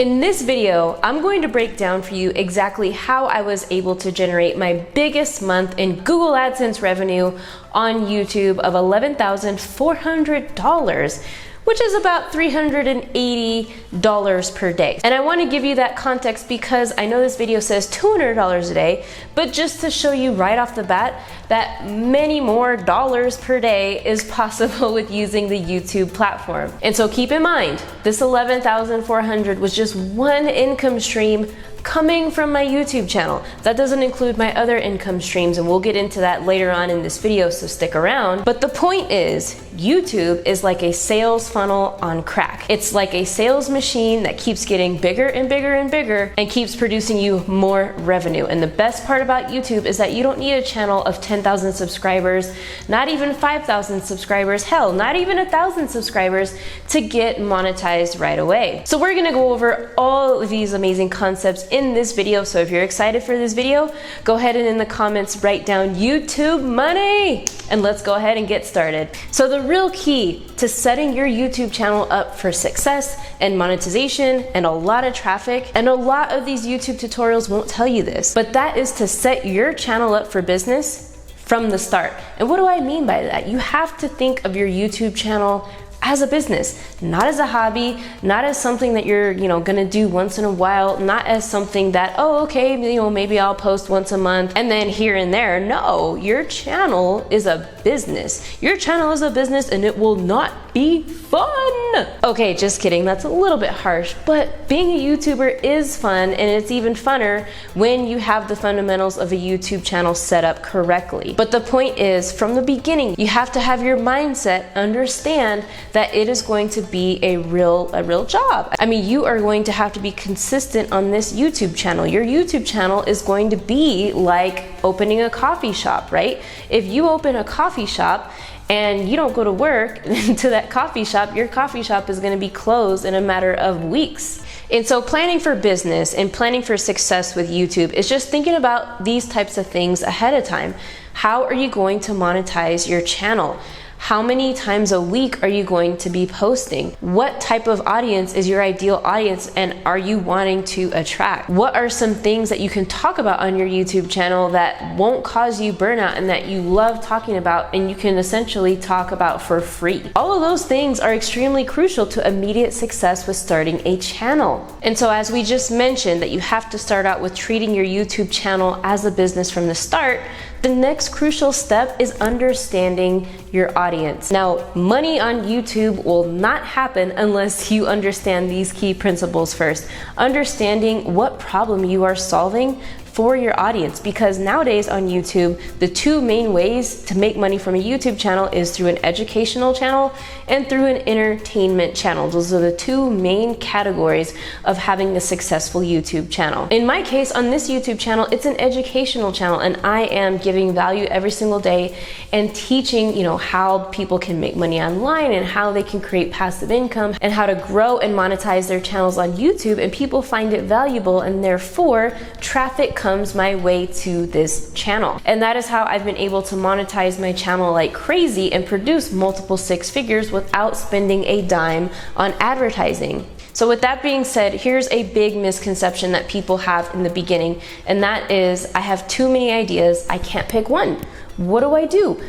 In this video, I'm going to break down for you exactly how I was able to generate my biggest month in Google AdSense revenue on YouTube of $11,400, which is about $380 per day. And I want to give you that context because I know this video says $200 a day, but just to show you right off the bat that many more dollars per day is possible with using the YouTube platform. And so keep in mind, this $11,400 was just one income stream coming from my YouTube channel. That doesn't include my other income streams, and we'll get into that later on in this video, so stick around. But the point is, YouTube is like a sales funnel on crack. It's like a sales machine that keeps getting bigger and bigger and bigger and keeps producing you more revenue. And the best part about YouTube is that you don't need a channel of 10,000 subscribers, not even 5,000 subscribers, hell, not even 1,000 subscribers to get monetized right away. So we're gonna go over all of these amazing concepts in this video. So if you're excited for this video, go ahead and in the comments write down YouTube money, and let's go ahead and get started. So the real key to setting your YouTube channel up for success and monetization and a lot of traffic, and a lot of these YouTube tutorials won't tell you this, but that is to set your channel up for business from the start. And what do I mean by that? You have to think of your YouTube channel as a business, not as a hobby, not as something that you're, gonna do once in a while, not as something that, oh, okay, maybe I'll post once a month and then here and there. No, your channel is a business. Your channel is a business and it will not be fun. Okay, just kidding. That's a little bit harsh, but being a YouTuber is fun, and it's even funner when you have the fundamentals of a YouTube channel set up correctly. But the point is, from the beginning, you have to have your mindset understand that it is going to be a real job. I mean, you are going to have to be consistent on this YouTube channel. Your YouTube channel is going to be like opening a coffee shop, right? If you open a coffee shop and you don't go to work to that coffee shop, your coffee shop is going to be closed in a matter of weeks. And so planning for business and planning for success with YouTube is just thinking about these types of things ahead of time. How are you going to monetize your channel? How many times a week are you going to be posting? What type of audience is your ideal audience, and are you wanting to attract? What are some things that you can talk about on your YouTube channel that won't cause you burnout and that you love talking about and you can essentially talk about for free? All of those things are extremely crucial to immediate success with starting a channel. And so as we just mentioned that you have to start out with treating your YouTube channel as a business from the start, the next crucial step is understanding your audience. Now, money on YouTube will not happen unless you understand these key principles first. Understanding what problem you are solving for your audience, because nowadays on YouTube, the two main ways to make money from a YouTube channel is through an educational channel and through an entertainment channel. Those are the two main categories of having a successful YouTube channel. In my case, on this YouTube channel, it's an educational channel, and I am giving value every single day and teaching, how people can make money online and how they can create passive income and how to grow and monetize their channels on YouTube, and people find it valuable, and therefore traffic comes my way to this channel. And that is how I've been able to monetize my channel like crazy and produce multiple six figures without spending a dime on advertising. So with that being said, here's a big misconception that people have in the beginning, and that is, I have too many ideas, I can't pick one. What do I do?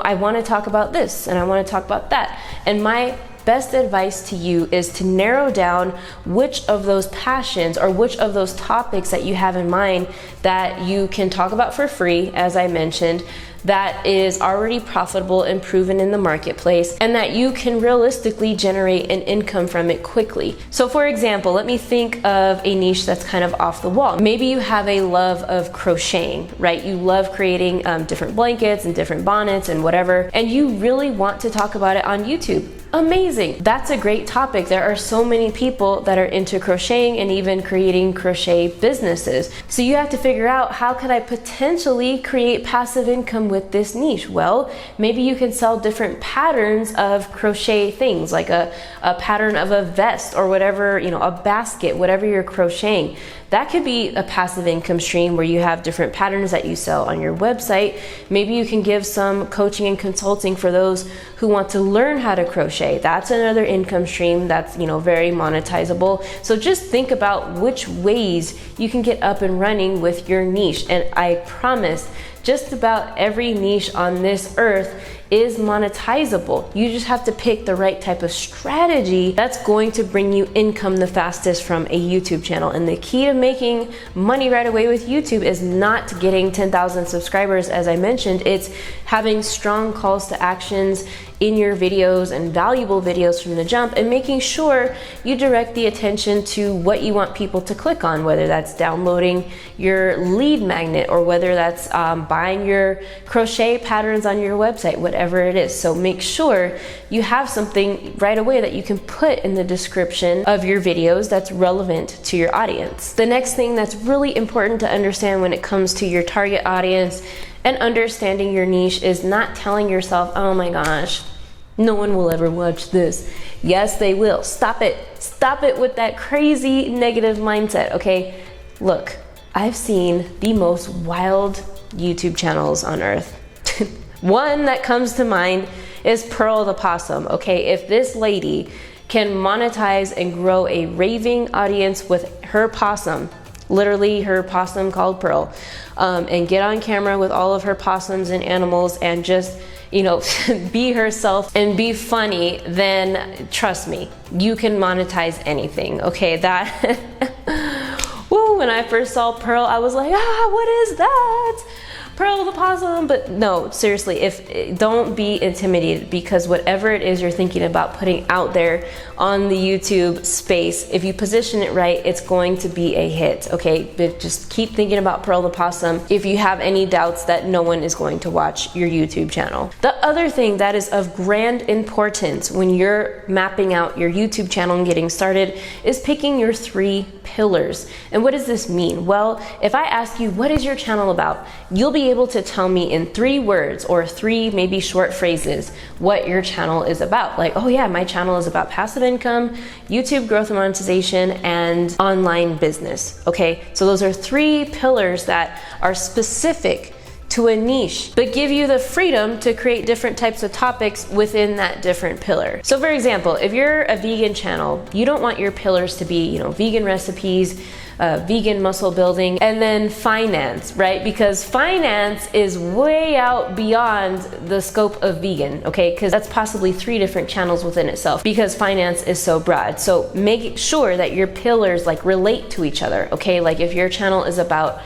I want to talk about this and I want to talk about that. And my best advice to you is to narrow down which of those passions or which of those topics that you have in mind that you can talk about for free, as I mentioned, that is already profitable and proven in the marketplace, and that you can realistically generate an income from it quickly. So for example, let me think of a niche that's kind of off the wall. Maybe you have a love of crocheting, right? You love creating different blankets and different bonnets and whatever, and you really want to talk about it on YouTube. Amazing. That's a great topic. There are so many people that are into crocheting and even creating crochet businesses. So you have to figure out, how could I potentially create passive income with this niche? Well, maybe you can sell different patterns of crochet things, like a pattern of a vest or whatever, a basket, whatever you're crocheting. That could be a passive income stream where you have different patterns that you sell on your website. Maybe you can give some coaching and consulting for those who want to learn how to crochet. crochet. That's another income stream that's, you know, very monetizable. So just think about which ways you can get up and running with your niche. And I promise, just about every niche on this earth is monetizable. You just have to pick the right type of strategy that's going to bring you income the fastest from a YouTube channel. And the key to making money right away with YouTube is not getting 10,000 subscribers, as I mentioned. It's having strong calls to actions in your videos and valuable videos from the jump, and making sure you direct the attention to what you want people to click on, whether that's downloading your lead magnet or whether that's buying your crochet patterns on your website, whatever it is. So make sure you have something right away that you can put in the description of your videos that's relevant to your audience. The next thing that's really important to understand when it comes to your target audience and understanding your niche is not telling yourself, oh my gosh, no one will ever watch this. Yes, they will. Stop it. Stop it with that crazy negative mindset, okay? Look, I've seen the most wild YouTube channels on earth. One that comes to mind is Pearl the Possum, okay? If this lady can monetize and grow a raving audience with her possum, literally her possum called Pearl, and get on camera with all of her possums and animals and just, you know, be herself and be funny, then trust me, you can monetize anything, okay? That, woo, when I first saw Pearl, I was like, what is that? Pearl the Possum. But no, seriously, don't be intimidated, because whatever it is you're thinking about putting out there on the YouTube space, if you position it right, it's going to be a hit, okay? But just keep thinking about Pearl the Possum if you have any doubts that no one is going to watch your YouTube channel. The other thing that is of grand importance when you're mapping out your YouTube channel and getting started is picking your 3 pillars. And what does this mean? Well, if I ask you, what is your channel about? You'll be able to tell me in 3 words or 3 maybe short phrases what your channel is about. Like, oh yeah, my channel is about passive income, YouTube growth and monetization, and online business. Okay, so those are 3 pillars that are specific to a niche, but give you the freedom to create different types of topics within that different pillar. So for example, if you're a vegan channel, you don't want your pillars to be, you know, vegan recipes, vegan muscle building, and then finance, right? Because finance is way out beyond the scope of vegan, okay? Because that's possibly 3 different channels within itself, because finance is so broad. So make sure that your pillars like relate to each other, okay? Like if your channel is about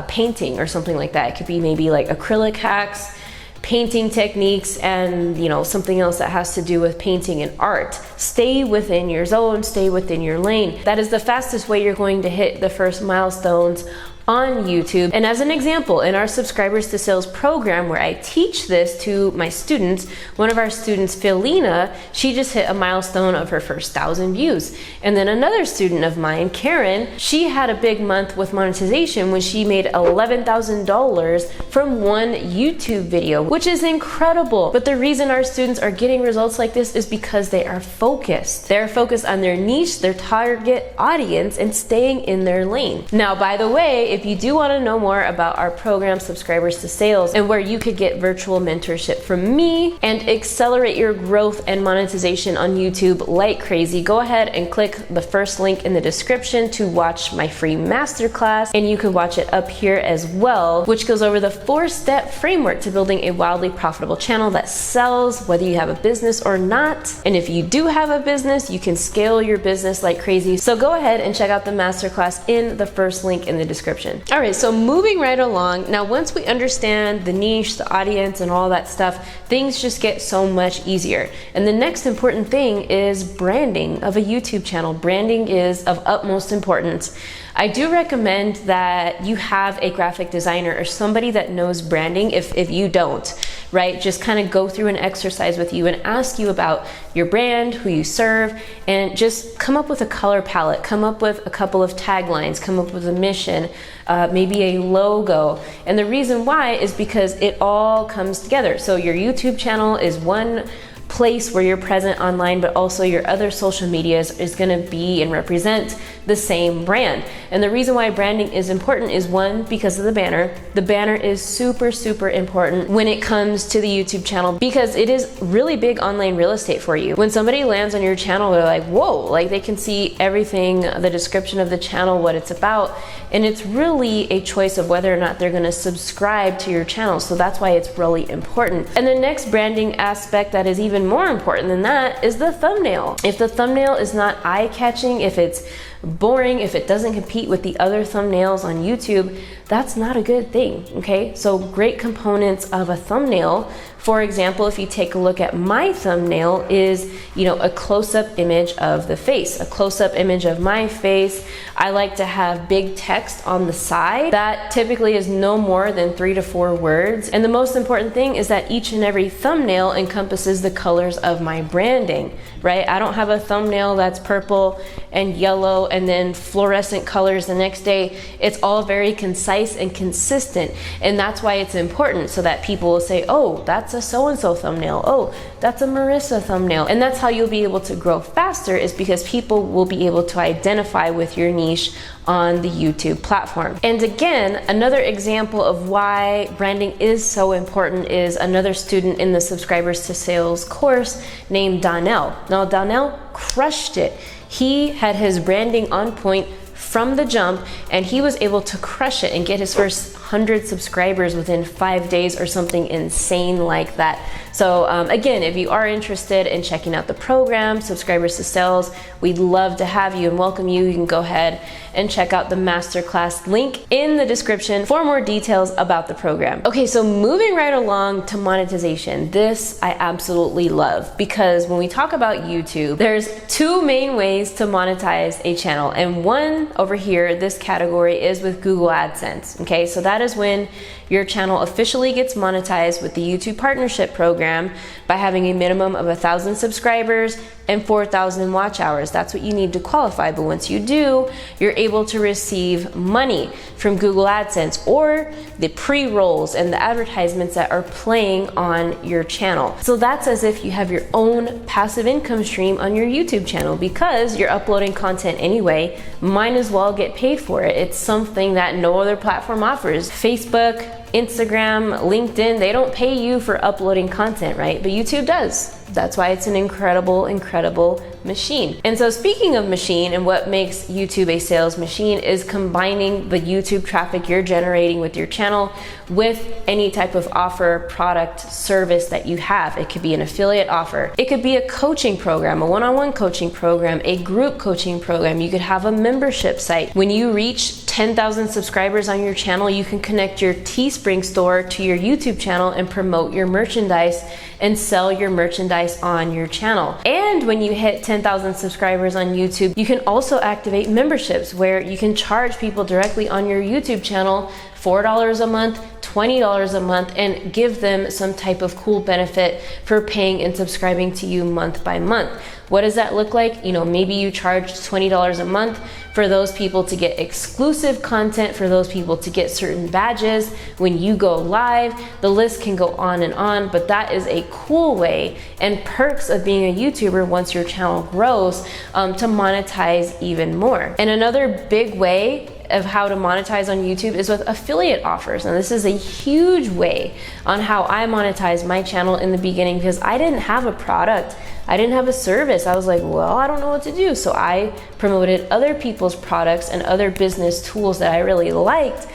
painting or something like that, it could be maybe like acrylic hacks, painting techniques, and you know, something else that has to do with painting and art. Stay within your zone, stay within your lane. That is the fastest way you're going to hit the first milestones on YouTube. And as an example, in our subscribers to sales program, where I teach this to my students, one of our students, Felina, she just hit a milestone of her first 1,000 views. And then another student of mine, Karen, she had a big month with monetization when she made $11,000 from one YouTube video, which is incredible. But the reason our students are getting results like this is because they are focused. They're focused on their niche, their target audience, and staying in their lane. Now, by the way, if you do want to know more about our program, Subscribers to Sales, and where you could get virtual mentorship from me and accelerate your growth and monetization on YouTube like crazy, go ahead and click the first link in the description to watch my free masterclass, and you can watch it up here as well, which goes over the 4-step framework to building a wildly profitable channel that sells, whether you have a business or not. And if you do have a business, you can scale your business like crazy. So go ahead and check out the masterclass in the first link in the description. All right, so moving right along. Now, once we understand the niche, the audience, and all that stuff, things just get so much easier. And the next important thing is branding of a YouTube channel. Branding is of utmost importance. I do recommend that you have a graphic designer or somebody that knows branding if you don't, right? Just kind of go through an exercise with you and ask you about your brand, who you serve, and just come up with a color palette, come up with a couple of taglines, come up with a mission, maybe a logo. And the reason why is because it all comes together. So your YouTube channel is one place where you're present online, but also your other social medias is going to be and represent the same brand. And the reason why branding is important is, one, because of the banner. The banner is super, super important when it comes to the YouTube channel because it is really big online real estate for you. When somebody lands on your channel, they're like, whoa, like they can see everything, the description of the channel, what it's about, and it's really a choice of whether or not they're gonna subscribe to your channel. So that's why it's really important. And the next branding aspect that is even more important than that is the thumbnail. If the thumbnail is not eye-catching, if it's boring, if it doesn't compete with the other thumbnails on YouTube, that's not a good thing, okay? So great components of a thumbnail, for example, if you take a look at my thumbnail, is, you know, a close-up image of the face, a close-up image of my face. I like to have big text on the side that typically is no more than 3 to 4 words. And the most important thing is that each and every thumbnail encompasses the colors of my branding, right? I don't have a thumbnail that's purple and yellow and then fluorescent colors the next day. It's all very concise and consistent. And that's why it's important, so that people will say, oh, that's a so-and-so thumbnail. Oh, that's a Marissa thumbnail. And that's how you'll be able to grow faster, is because people will be able to identify with your niche on the YouTube platform. And again, another example of why branding is so important is another student in the Subscribers to Sales course named Donnell. Now, Donnell crushed it. He had his branding on point from the jump, and he was able to crush it and get his first 100 subscribers within 5 days or something insane like that. So again, if you are interested in checking out the program, Subscribers to Sales, we'd love to have you and welcome you. You can go ahead and check out the masterclass link in the description for more details about the program. Okay, so moving right along to monetization. This I absolutely love, because when we talk about YouTube, there's 2 main ways to monetize a channel. And one over here, this category, is with Google AdSense. Okay, so that is when your channel officially gets monetized with the YouTube Partnership Program by having a minimum of 1,000 subscribers and 4,000 watch hours. That's what you need to qualify. But once you do, you're able to receive money from Google AdSense, or the pre-rolls and the advertisements that are playing on your channel. So that's as if you have your own passive income stream on your YouTube channel, because you're uploading content anyway. Might as well get paid for it. It's something that no other platform offers. Facebook, Instagram, LinkedIn, they don't pay you for uploading content, right? But YouTube does. That's why it's an incredible, incredible machine. And so speaking of machine, and what makes YouTube a sales machine is combining the YouTube traffic you're generating with your channel with any type of offer, product, service that you have. It could be an affiliate offer. It could be a coaching program, a one-on-one coaching program, a group coaching program. You could have a membership site. When you reach 10,000 subscribers on your channel, you can connect your Teespring store to your YouTube channel and promote your merchandise and sell your merchandise on your channel. And when you hit 10,000 subscribers on YouTube, you can also activate memberships where you can charge people directly on your YouTube channel $4 a month, $20 a month, and give them some type of cool benefit for paying and subscribing to you month by month. What does that look like? You know, maybe you charge $20 a month for those people to get exclusive content, for those people to get certain badges when you go live. The list can go on and on, but that is a cool way and perks of being a YouTuber once your channel grows, to monetize even more. And another big way of how to monetize on YouTube is with affiliate offers. And this is a huge way on how I monetize my channel in the beginning, because I didn't have a product. I didn't have a service. I was like, well, I don't know what to do. So I promoted other people's products and other business tools that I really liked.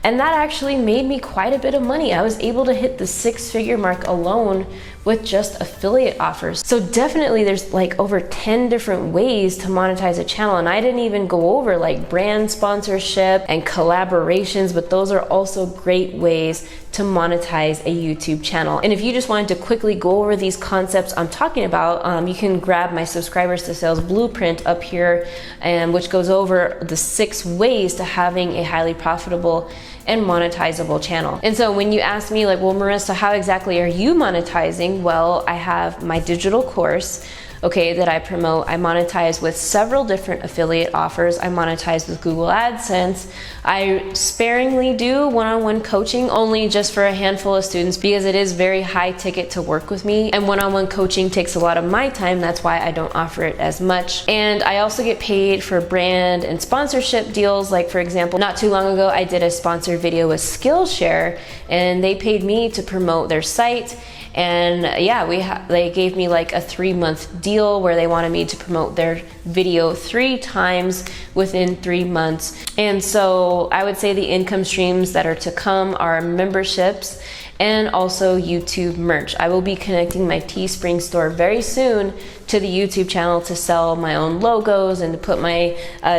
And that actually made me quite a bit of money. I was able to hit the 6-figure mark alone with just affiliate offers. So definitely there's like over 10 different ways to monetize a channel. And I didn't even go over like brand sponsorship and collaborations, but those are also great ways to monetize a YouTube channel. And if you just wanted to quickly go over these concepts I'm talking about, you can grab my Subscribers to Sales blueprint up here, and which goes over the 6 ways to having a highly profitable and monetizable channel. And so when you ask me like, well, Marissa, how exactly are you monetizing? Well, I have my digital course. okay, that I promote. I monetize with several different affiliate offers. I monetize with Google AdSense. I sparingly do one-on-one coaching, only just for a handful of students, because it is very high ticket to work with me, and one-on-one coaching takes a lot of my time. That's why I don't offer it as much. And I also get paid for brand and sponsorship deals. Like, for example, not too long ago, I did a sponsored video with Skillshare, and they paid me to promote their site. And yeah, they gave me like a 3-month deal where they wanted me to promote their video 3 times within 3 months. And so I would say the income streams that are to come are memberships and also YouTube merch. I will be connecting my Teespring store very soon to the YouTube channel to sell my own logos and to put my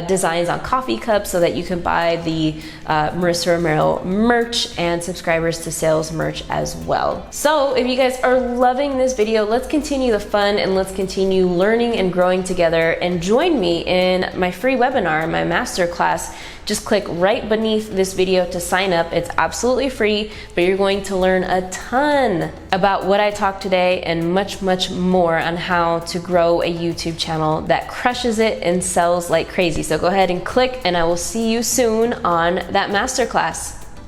designs on coffee cups so that you can buy the Marissa Romero merch, and subscribers to sales merch as well. So if you guys are loving this video, let's continue the fun and let's continue learning and growing together, and join me in my free webinar, my masterclass. Just click right beneath this video to sign up. It's absolutely free, but you're going to learn a ton about what I talked today and much, much more on how to grow a YouTube channel that crushes it and sells like crazy. So go ahead and click, and I will see you soon on that masterclass.